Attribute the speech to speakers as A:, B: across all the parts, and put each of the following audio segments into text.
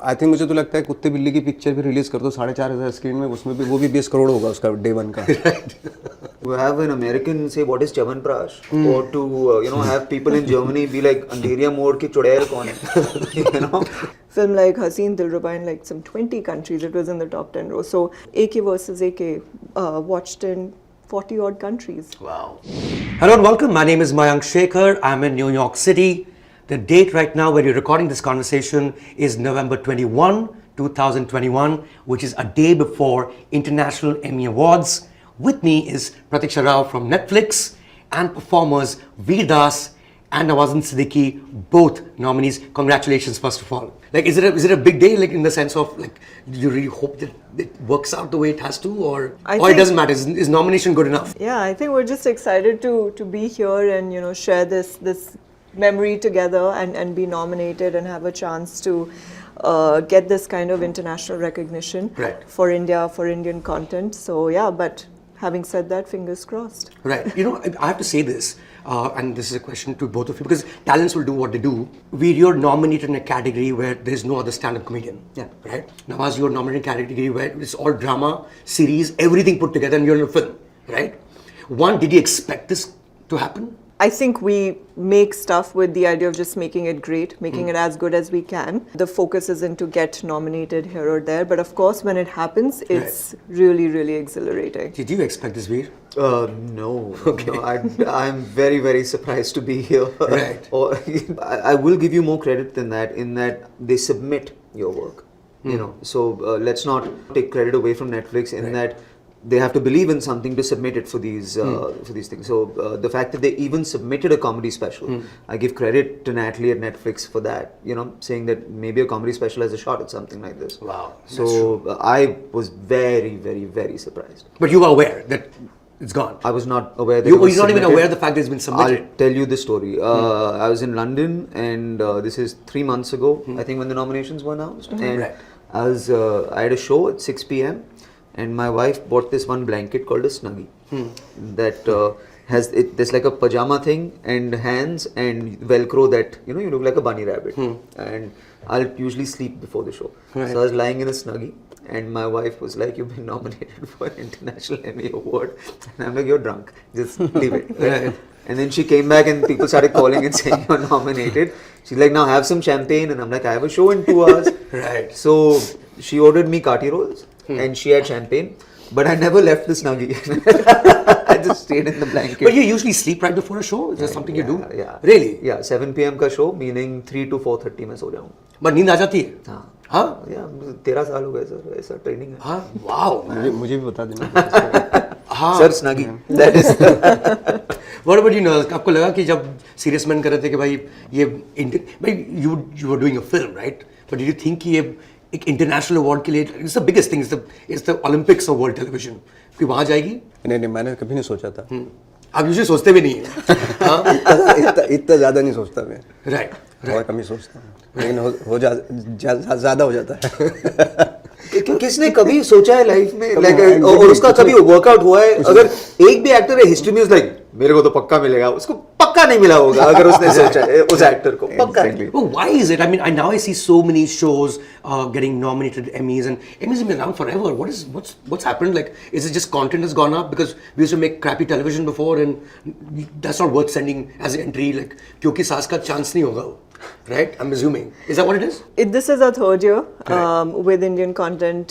A: I think मुझे तो लगता है कुत्ते बिल्ली की पिक्चर भी रिलीज कर दो 4,500 स्क्रीन में, उसमें भी वो भी 20 करोड़ होगा उसका डे वन का.
B: To have an American say what is Chyawanprash, or to have people in Germany be like Andheriya mode ki Chudair kaun hai,
C: Film like Haseen Dilruba in like some 20 countries, it was in the top 10 row. So AK versus AK watched in 40 odd countries.
D: Wow. Hello and welcome. My name is Mayank Shekhar. I'm in New York City. The date right now where you're recording this conversation is November 21, 2021, which is a day before International Emmy Awards. With me is Pratiksha Rao from Netflix and performers Veer Das and Nawazin Siddiqui, both nominees. Congratulations, first of all. Like, is it a big day? Like, in the sense of like, do you really hope that it works out the way it has to, or it doesn't matter? Is nomination good enough?
C: Yeah, I think we're just excited to be here and share this memory together and be nominated and have a chance to get this kind of international recognition for India, for Indian content. So yeah, but having said that, fingers crossed.
D: Right. I have to say this, and this is a question to both of you, because talents will do what they do. You're nominated in a category where there's no other stand-up comedian.
B: Yeah.
D: Right? Nawaz, you're nominated in a category where it's all drama, series, everything put together, and you're in a film. Right? One, did you expect this to happen?
C: I think we make stuff with the idea of just making it great, making it as good as we can. The focus isn't to get nominated here or there, but of course when it happens, it's really, really exhilarating.
D: Did you expect this, Veer?
B: No.
D: Okay.
B: No, I'm very, very surprised to be here.
D: Right.
B: I will give you more credit than that, in that they submit your work. So let's not take credit away from Netflix in that they have to believe in something to submit it for these things. So the fact that they even submitted a comedy special, I give credit to Natalie at Netflix for that. Saying that maybe a comedy special has a shot at something like this.
D: Wow.
B: So I was very, very, very surprised.
D: But you were aware that it's gone.
B: I was not aware that
D: you're not even aware of the fact that it's been submitted.
B: I'll tell you the story. I was in London, and this is 3 months ago, I think, when the nominations were announced. And I had a show at 6 p.m. and my wife bought this one blanket called a Snuggie that there's like a pajama thing and hands and Velcro that you look like a bunny rabbit. And I'll usually sleep before the show. So I was lying in a Snuggie, and my wife was like, "You've been nominated for an International Emmy Award," and I'm like, "You're drunk. Just leave it." And then she came back and people started calling and saying, "You're nominated." She's like, "Now have some champagne," and I'm like, "I have a show in 2 hours." So she ordered me kati rolls. And she had champagne, but I never left the Snuggie. I just stayed in the blanket.
D: But you usually sleep right before a show? Is that something you do?
B: Yeah.
D: Really?
B: Yeah, 7 p.m. का show, meaning 3 to 4:30 मैं सो जाऊँ.
D: But नींद आ जाती है? हाँ?
B: Yeah, 13 साल हो गए सर, ऐसा ट्रेनिंग है.
D: हाँ, wow.
A: मुझे भी बता देना.
D: हाँ.
B: Sir, Snuggie. That is.
D: What about you? आपको लगा कि जब सीरियस मैन कर रहे थे कि भाई you were doing a film, right? But did you think कि ये एक इंटरनेशनल अवार्ड के लिए it's the biggest thing, it's the Olympics of world television, कि वहां जाएगी?
A: नहीं, मैंने कभी नहीं सोचा था.
D: आप यूजुअली सोचते भी नहीं है.
A: इतना ज्यादा नहीं सोचता मैं.
D: राइट.
A: बहुत कम ही सोचता हूँ, लेकिन ज्यादा हो जाता है.
B: किसने कभी सोचा है लाइफ में और उसका कभी वर्कआउट हुआ है? अगर एक भी एक्टर है हिस्ट्री में लाइक मेरे को तो पक्का मिलेगा, उसको पक्का नहीं मिला होगा अगर उसने सोचा है उस एक्टर को पक्का नहीं.
D: Well, why is it? I mean, now I see so many shows getting nominated Emmys, and Emmys have been around forever. What's happened? Like, is it just content has gone up because we used to make crappy television before, and that's not worth sending as an entry? Like, क्योंकि सास का chance नहीं होगा, right? I'm assuming. Is that what it is?
C: This is our 3rd year with Indian content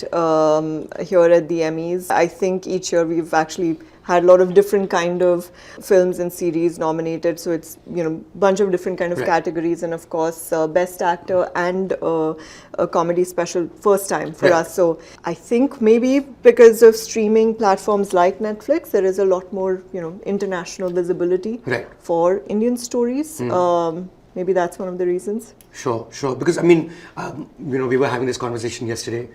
C: here at the Emmys. I think each year we've actually had a lot of different kind of films and series nominated, so it's bunch of different kind of categories, and of course best actor and a comedy special first time for us. So I think maybe because of streaming platforms like Netflix, there is a lot more international visibility for Indian stories. Maybe that's one of the reasons.
D: Sure. Because I mean, we were having this conversation yesterday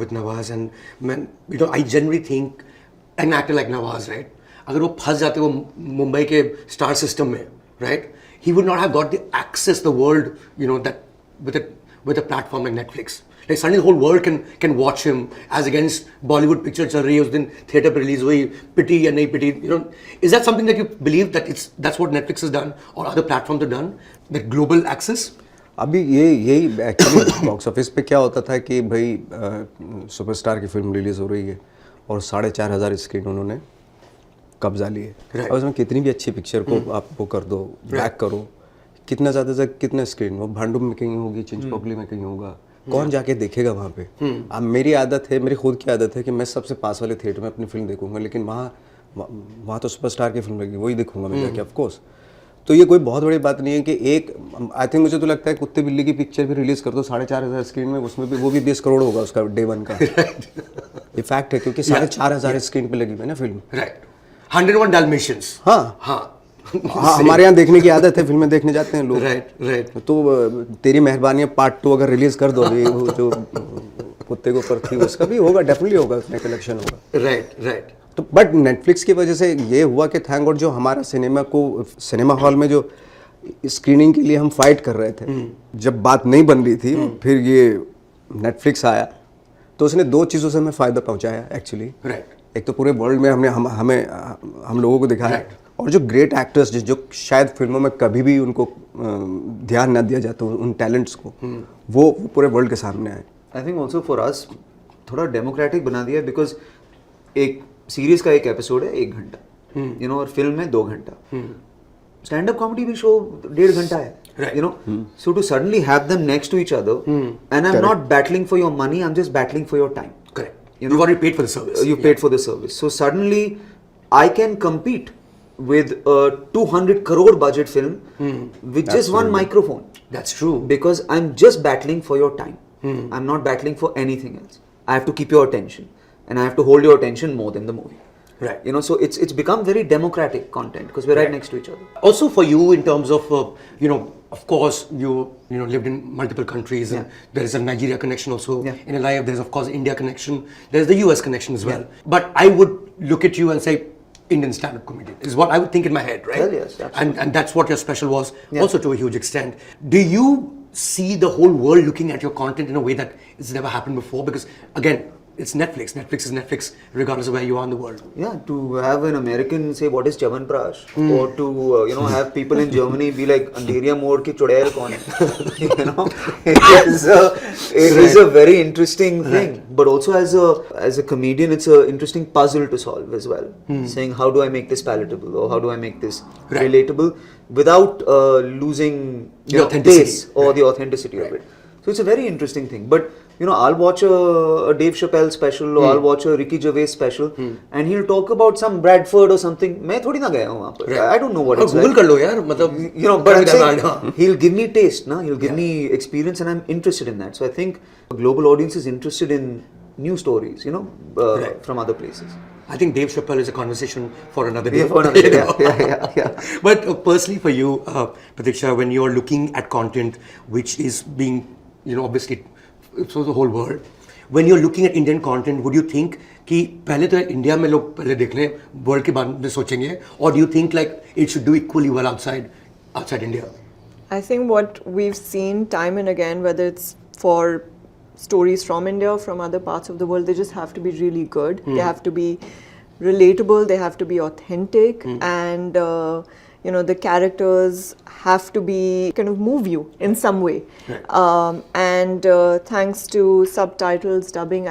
D: with Nawaz, and I generally think an actor like Nawaz, right? अगर वो फंस जाते वो मुंबई के star system में, right? He would not have got the access the world, that with a platform like Netflix. Like suddenly the whole world can watch him as against Bollywood picture चल रही है उस दिन theater पे release हुई, pity या नहीं pity, is that something that you believe that's what Netflix has done or other platforms have done, that global access?
A: अभी यही एक्चुअली बॉक्स ऑफिस पे क्या होता था कि भाई सुपरस्टार की फिल्म रिलीज हो रही है और 4,500 स्क्रीन उन्होंने कब्जा लिए।
D: Right.
A: अब उसमें कितनी भी अच्छी पिक्चर को आप वो कर दो, बैक करो, कितना ज़्यादा से कितना स्क्रीन, वो भांडुप में कहीं होगी, चिंचपोकली में कहीं होगा, कौन जाके देखेगा वहाँ पे। अब मेरी आदत है, मेरी खुद की आदत है कि मैं सबसे पास वाले थिएटर में अपनी फिल्म देखूंगा, लेकिन वहाँ तो सुपरस्टार की फिल्म लगी, वही देखूंगा मैं जाके, ऑफकोर्स। तो ये कोई बहुत बड़ी बात नहीं है कि एक, आई थिंक मुझे तो लगता है कुत्ते बिल्ली की पिक्चर भी रिलीज कर दो 4,500 स्क्रीन में, उसमें भी वो भी 20 करोड़ होगा उसका डे 1 का। ये फैक्ट है, क्योंकि 4,500 स्क्रीन पे लगी है ना फिल्म।
D: राइट। 101 Dalmatians।
A: हाँ
D: हाँ।
A: हाँ, हमारे यहाँ देखने की आदत है, फिल्में देखने जाते हैं लोग।
D: राइट।
A: तो तेरी मेहरबानी है पार्ट 2 अगर रिलीज कर दो अभी, वो जो कुत्ते के ऊपर थी उसका भी होगा, डेफिनेटली होगा, उसमें कलेक्शन होगा।
D: राइट।
A: तो बट नेटफ्लिक्स की वजह से ये हुआ कि थैंक गॉड जो हमारा सिनेमा हॉल में जो स्क्रीनिंग के लिए हम फाइट कर रहे थे, जब बात नहीं बन रही थी, फिर ये नेटफ्लिक्स आया तो उसने 2 चीज़ों से हमें फ़ायदा पहुंचाया एक्चुअली।
D: राइट।
A: एक तो पूरे वर्ल्ड में हम लोगों को दिखाया, और जो ग्रेट एक्टर्स जो शायद फिल्मों में कभी भी उनको ध्यान न दिया जाता उन टैलेंट्स को, वो पूरे वर्ल्ड के सामने आए।
B: I think also for us थोड़ा डेमोक्रेटिक बना दिया, बिकॉज एक सीरीज का एक एपिसोड है 1 घंटा, यू नो, और फिल्म में 2 घंटा। स्टैंड अप कॉमेडी भी शो 1.5 घंटा है, you know. So to suddenly have them next to each other, and I am not battling for your money, I am just battling for your time.
D: Correct. You've already paid for the service.
B: You paid for the service. So suddenly I can compete with a 200 crore budget film with just one microphone.
D: That's true.
B: Because I'm just battling for your time. I'm not battling for anything else. I have to keep your attention, and I have to hold your attention more than the movie.
D: Right.
B: You know, so it's become very democratic content because we're right next to each other.
D: Also for you in terms of, of course you lived in multiple countries, and there is a Nigeria connection also in your life. There's of course India connection. There's the US connection as well. But I would look at you and say Indian stand-up comedian is what I would think in my head, right?
B: Well, yes, absolutely.
D: And that's what your special was also to a huge extent. Do you see the whole world looking at your content in a way that it's never happened before? Because again, it's Netflix. Netflix is Netflix, regardless of where you are in the world.
B: Yeah, to have an American say what is Chavanprash, or to have people in Germany be like Andheriya Mode ki Chodail kaun hai? You know, it is a very interesting thing. But also as a comedian, it's an interesting puzzle to solve as well. Saying how do I make this palatable, or how do I make this relatable without losing
D: The authenticity.
B: pace or the authenticity of it. So it's a very interesting thing. But I'll watch a Dave Chappelle special, or I'll watch a Ricky Gervais special, and he'll talk about some Bradford or something. मैं थोड़ी ना गया हूँ वहाँ पर. I don't know what it's
D: Google
B: like.
D: कर लो यार, मतलब
B: But I'm saying he'll give me taste, na? He'll give me experience, and I'm interested in that. So I think a global audience is interested in new stories, from other places.
D: I think Dave Chappelle is a conversation for another day.
B: Yeah, for another day. Yeah.
D: But personally for you, Pratiksha, when you're looking at content which is being, obviously for the whole world, when you're looking at Indian content, would you think कि पहले तो India में लोग पहले देख लें, world के बारे में सोचेंगे, or do you think like it should do equally well outside India?
C: I think what we've seen time and again, whether it's for stories from India or from other parts of the world, they just have to be really good. They have to be relatable, they have to be authentic, and the characters have to be kind of move you in some way. And thanks to subtitles, dubbing,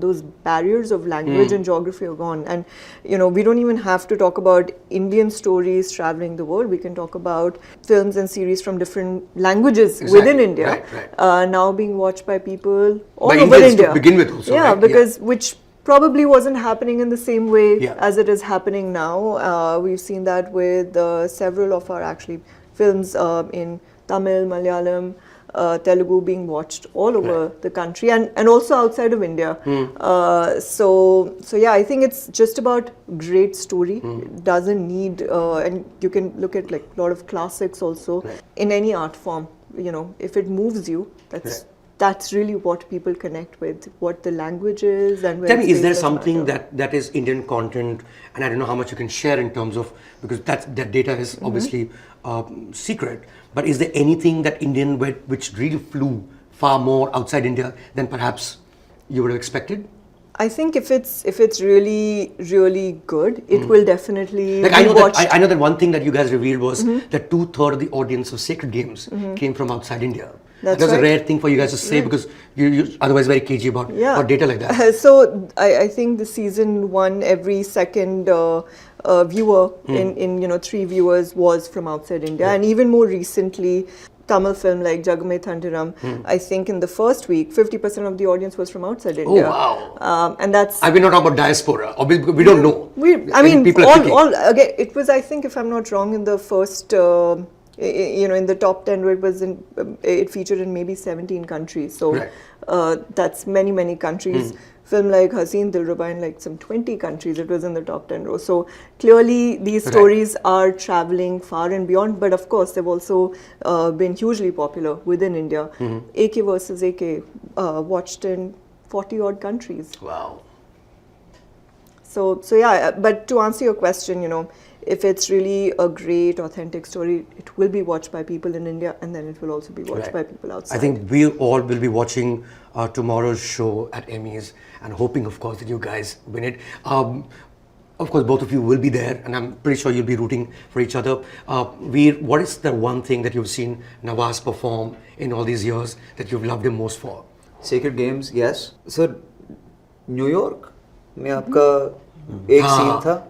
C: those barriers of language and geography are gone. And we don't even have to talk about Indian stories traveling the world. We can talk about films and series from different languages within India, now being watched by people all over
D: Indians
C: India
D: to begin with also,
C: yeah,
D: right?
C: because which probably wasn't happening in the same way
D: Yeah.
C: as it is happening now. We've seen that with several of our actually films in Tamil, Malayalam, Telugu being watched all over the country, and also outside of India. So yeah, I think it's just about great story. It doesn't need, and you can look at like a lot of classics also in any art form. If it moves you, that's really what people connect with, what the language is, and
D: Tell me, is there
C: that
D: something
C: matter.
D: that is Indian content, and I don't know how much you can share in terms of, because that data is obviously secret, but is there anything that Indian which really flew far more outside India than perhaps you would have expected?
C: I think if it's really really good, it will definitely
D: Like
C: be watched.
D: I know that one thing that you guys revealed was that 2/3 of the audience of Sacred Games came from outside India.
C: That's
D: a
C: right.
D: rare thing for you guys to say because you're otherwise very cagey about data like that.
C: So I think the season one, every second viewer in 3 viewers was from outside India, and even more recently, Tamil film like Jagame Thandiram, I think in the first week, 50% of the audience was from outside India.
D: wow.
C: And that's...
D: I mean, not talking about diaspora. Obviously, we don't know. People are picking.
C: Again, it was, I think, if I'm not wrong, in the first, in the top 10, it featured in maybe 17 countries. So that's many, many countries. Film like Haseen Dilruba in like some 20 countries, it was in the top 10 row. So clearly these stories are traveling far and beyond, but of course they've also been hugely popular within India. AK versus AK, watched in 40 odd countries.
D: Wow.
C: So yeah, but to answer your question, if it's really a great, authentic story, it will be watched by people in India, and then it will also be watched by people outside.
D: I think we all will be watching tomorrow's show at Emmys and hoping, of course, that you guys win it. Of course, both of you will be there, and I'm pretty sure you'll be rooting for each other. Veer, what is the one thing that you've seen Nawaz perform in all these years that you've loved him most for?
B: Sacred Games, yes. Sir, New York में आपका एक scene था.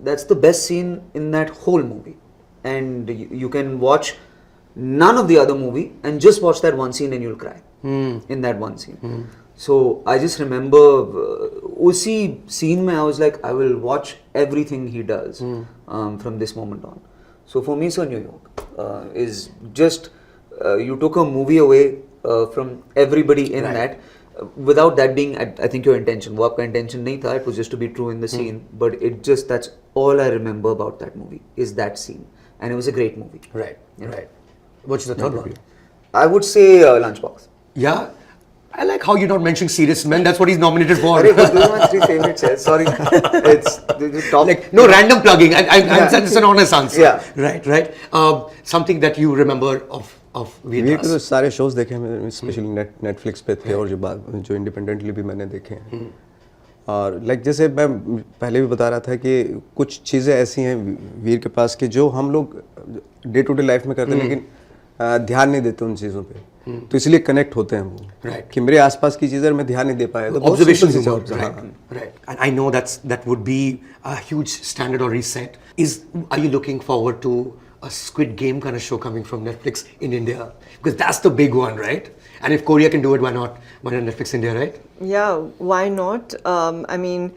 B: That's the best scene in that whole movie, and you can watch none of the other movie and just watch that one scene and you'll cry in that one scene. So I just remember usi scene mein I was like, I will watch everything he does from this moment on. So for me, sir, New York is just you took a movie away from everybody in that. Without that being, I think your intention, wo aapka intention nahi tha, it was just to be true in the scene, but that's all I remember about that movie, is that scene, and it was a great movie.
D: Right. What's the third one?
B: I would say Lunchbox.
D: Yeah, I like how you're not mentioning Serious Men. That's what he's nominated for.
B: Those are my 3 favorites. Sorry, it's the top.
D: Like no random plugging. It's an honest answer.
B: Yeah.
D: Right. Something that you remember of
A: वीर के तो सारे shows देखे हैं मैंने, specially Netflix पे थे और जो इंडिपेंडेंटली भी मैंने देखे हैं. और जैसे मैं पहले भी बता रहा था कि कुछ चीज़ें ऐसी हैं वीर के पास कि जो हम लोग डे टू डे लाइफ में करते हैं लेकिन ध्यान नहीं देते उन चीज़ों पे, तो इसलिए कनेक्ट होते हैं वो कि मेरे आसपास की चीज़ें मैं ध्यान नहीं दे पाया. तो
D: observation right. And I know that would be a huge standard और reset. Are you looking forward to a Squid Game kind of show coming from Netflix in India? Because that's the big one, right? And if Korea can do it, why not? Why not Netflix India, right?
C: Yeah, why not? I mean,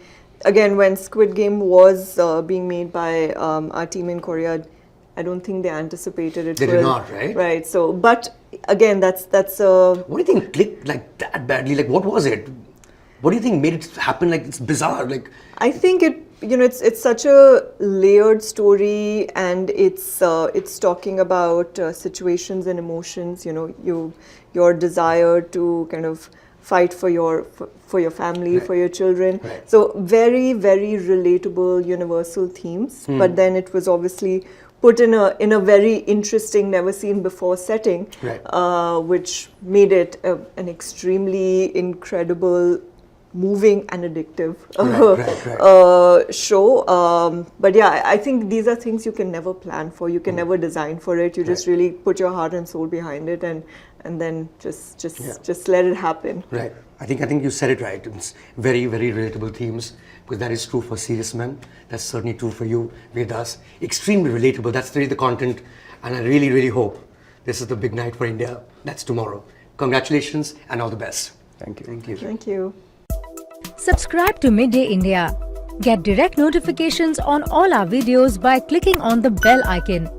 C: again, when Squid Game was being made by our team in Korea, I don't think they anticipated it.
D: They did not, right?
C: Right. So, but again, that's
D: What do you think clicked like that badly? Like, what was it? What do you think made it happen? Like, it's bizarre. Like,
C: I think it's such a layered story, and it's talking about situations and emotions. Your desire to kind of fight for your family, for your children. So very, very relatable, universal themes. But then it was obviously put in a very interesting, never seen before setting, which made it an extremely incredible, moving and addictive show. But yeah, I think these are things you can never plan for. You can never design for it. You just really put your heart and soul behind it, and then just let it happen.
D: Right. I think you said it right. It's very, very relatable themes, because that is true for Serious Men. That's certainly true for you, Vedas. Extremely relatable. That's really the content, and I really, really hope this is the big night for India. That's tomorrow. Congratulations and all the best.
A: Thank you.
B: Thank you.
C: Thank you.
E: Subscribe to Midday India. Get direct notifications on all our videos by clicking on the bell icon.